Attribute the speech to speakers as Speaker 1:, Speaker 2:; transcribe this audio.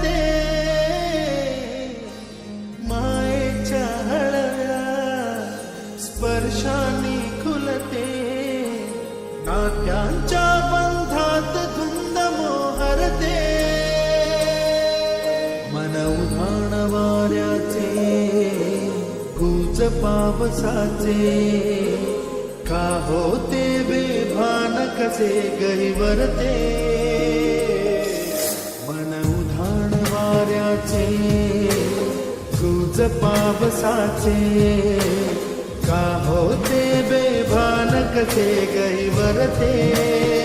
Speaker 1: हळते, मायेच्या हळव्या स्पर्शाने खुलते, नात्यांच्या बंधात धुंद मोहरते, मन उधाण वाऱ्याचे गुज पावसाचे, का होते बेभान कसे गहिवरते, मन उधाण वाऱ्याचे गुज पावसाचे, का होते बेभान कसे गहिवरते.